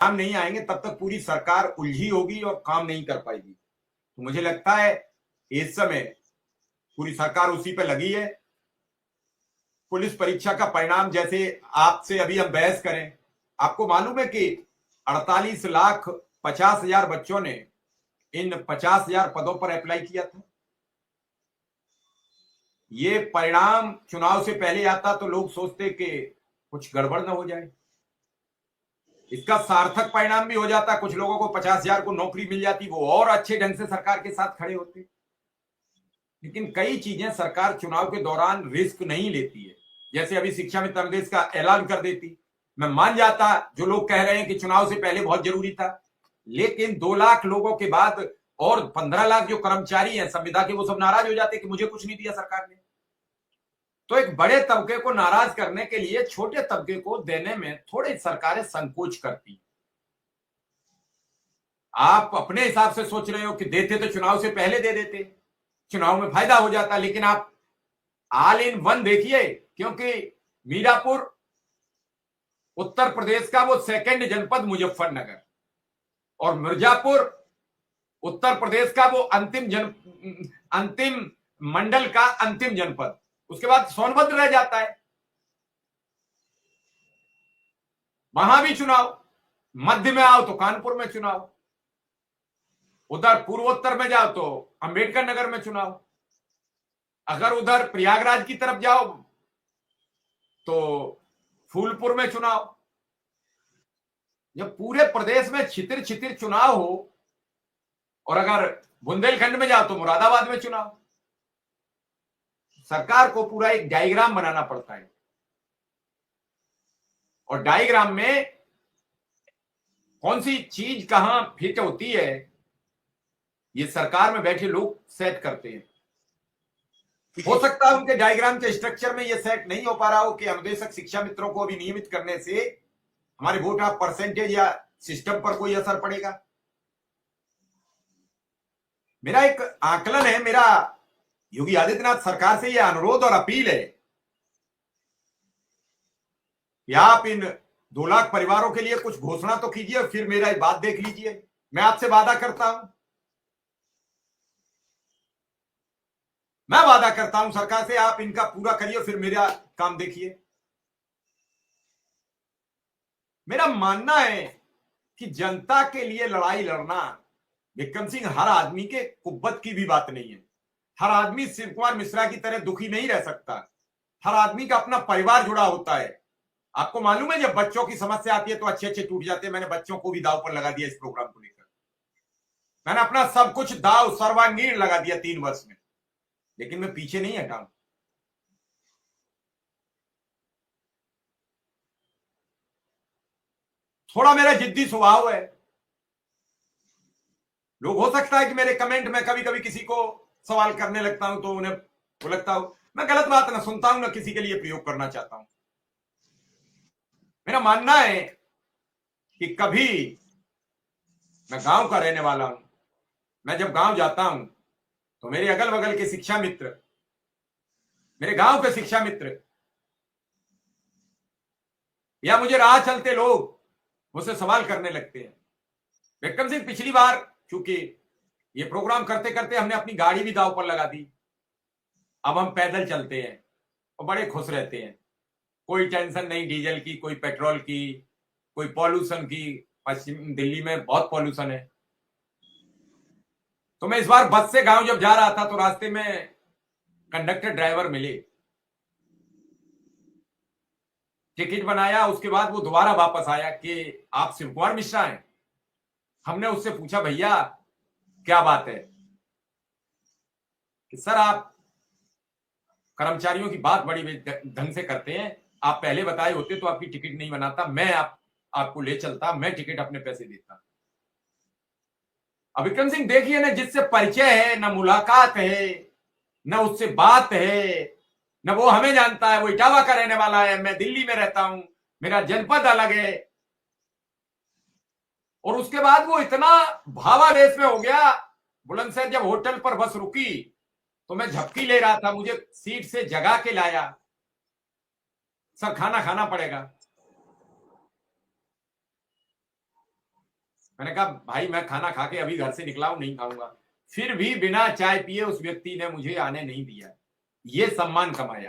काम नहीं आएंगे तब तक पूरी सरकार उलझी होगी और काम नहीं कर पाएगी। तो मुझे लगता है इस समय पूरी सरकार उसी पे लगी है। पुलिस परीक्षा का परिणाम जैसे आपसे अभी हम बहस करें, आपको मालूम है कि 48,50,000 बच्चों ने इन 50,000 पदों पर अप्लाई किया था। ये परिणाम चुनाव से पहले आता तो लोग सोचते कि कुछ गड़बड़ ना हो जाए, इसका सार्थक परिणाम भी हो जाता, कुछ लोगों को 50,000 को नौकरी मिल जाती, वो और अच्छे ढंग से सरकार के साथ खड़े होते। लेकिन कई चीजें सरकार चुनाव के दौरान रिस्क नहीं लेती है। जैसे अभी शिक्षा में तमदेश का ऐलान कर देती, मैं मान जाता जो लोग कह रहे हैं कि चुनाव से पहले बहुत जरूरी था, लेकिन 2 लाख लोगों के बाद और 15 लाख जो कर्मचारी हैं संविदा के, वो सब नाराज हो जाते कि मुझे कुछ नहीं दिया सरकार ने। तो एक बड़े तबके को नाराज करने के लिए छोटे तबके को देने में थोड़ी सरकारें संकोच करती। आप अपने हिसाब से सोच रहे हो कि देते तो चुनाव से पहले दे देते, चुनाव में फायदा हो जाता, लेकिन आप ऑल इन वन देखिए, क्योंकि मीरापुर उत्तर प्रदेश का वो सेकंड जनपद मुजफ्फरनगर और मिर्जापुर उत्तर प्रदेश का वो अंतिम मंडल का अंतिम जनपद, उसके बाद सोनभद्र रह जाता है। वहां भी चुनाव, मध्य में आओ तो कानपुर में चुनाव, उधर पूर्वोत्तर में जाओ तो अंबेडकर नगर में चुनाव, अगर उधर प्रयागराज की तरफ जाओ तो फूलपुर में चुनाव। जब पूरे प्रदेश में छितिर छितिर चुनाव हो, और अगर बुंदेलखंड में जाओ तो मुरादाबाद में चुनाव, सरकार को पूरा एक डायग्राम बनाना पड़ता है, और डायग्राम में कौन सी चीज कहां फिट होती है ये सरकार में बैठे लोग सेट करते हैं। हो सकता है उनके डायग्राम के स्ट्रक्चर में ये सेट नहीं हो पा रहा हो कि अनुदेशक शिक्षा मित्रों को अभी नियमित करने से हमारे वोट ऑफ परसेंटेज या सिस्टम पर कोई असर पड़ेगा। मेरा एक आकलन है, मेरा योगी आदित्यनाथ सरकार से यह अनुरोध और अपील है कि आप इन 2 लाख परिवारों के लिए कुछ घोषणा तो कीजिए और फिर मेरा बात देख लीजिए। मैं आपसे वादा करता हूं, मैं वादा करता हूं सरकार से, आप इनका पूरा करिए फिर मेरा काम देखिए। मेरा मानना है कि जनता के लिए लड़ाई लड़ना विक्रम सिंह हर आदमी के कुब्बत की भी बात नहीं है। हर आदमी शिव कुमार मिश्रा की तरह दुखी नहीं रह सकता, हर आदमी का अपना परिवार जुड़ा होता है। आपको मालूम है जब बच्चों की समस्या आती है तो अच्छे अच्छे टूट जाते हैं। मैंने बच्चों को भी दाव पर लगा दिया इस प्रोग्राम को लेकर, मैंने अपना सब कुछ दाव सर्वांगीण लगा दिया 3 वर्ष में, लेकिन मैं पीछे नहीं हटा। थोड़ा मेरा जिद्दी स्वभाव है। लोग हो सकता है कि मेरे कमेंट में कभी कभी किसी को सवाल करने लगता हूं तो उन्हें वो लगता हूं मैं गलत बात ना सुनता हूं ना किसी के लिए प्रयोग करना चाहता हूं। मेरा मानना है कि कभी, मैं गांव का रहने वाला हूं, मैं जब गांव जाता हूं तो मेरे अगल बगल के शिक्षा मित्र, मेरे गांव के शिक्षा मित्र या मुझे राह चलते लोग मुझसे सवाल करने लगते हैं। विक्रम सिंह, पिछली बार क्योंकि ये प्रोग्राम करते करते हमने अपनी गाड़ी भी दांव पर लगा दी, अब हम पैदल चलते हैं और बड़े खुश रहते हैं, कोई टेंशन नहीं डीजल की, कोई पेट्रोल की, कोई पॉल्यूशन की। पश्चिम दिल्ली में बहुत पॉल्यूशन है। तो मैं इस बार बस से गांव जब जा रहा था तो रास्ते में कंडक्टर ड्राइवर मिले, टिकट बनाया, उसके बाद वो दोबारा वापस आया कि आप शिव कुमार मिश्रा हैं। हमने उससे पूछा भैया क्या बात है, कि सर आप कर्मचारियों की बात बड़ी ढंग से करते हैं, आप पहले बताए होते तो आपकी टिकट नहीं बनाता, मैं आपको ले चलता, मैं टिकट अपने पैसे देता। अब विक्रम सिंह देखिए ना, जिससे परिचय है, ना मुलाकात है, ना उससे बात है, न वो हमें जानता है, वो इटावा का रहने वाला है, मैं दिल्ली में रहता हूं, मेरा जनपद अलग है, और उसके बाद वो इतना भावावेश में हो गया। बुलंदशहर जब होटल पर बस रुकी तो मैं झपकी ले रहा था, मुझे सीट से जगा के लाया, सर खाना खाना पड़ेगा। मैंने कहा भाई मैं खाना खा के अभी घर से निकला हूं, नहीं खाऊंगा। फिर भी बिना चाय पिए उस व्यक्ति ने मुझे आने नहीं दिया। ये सम्मान कमाया।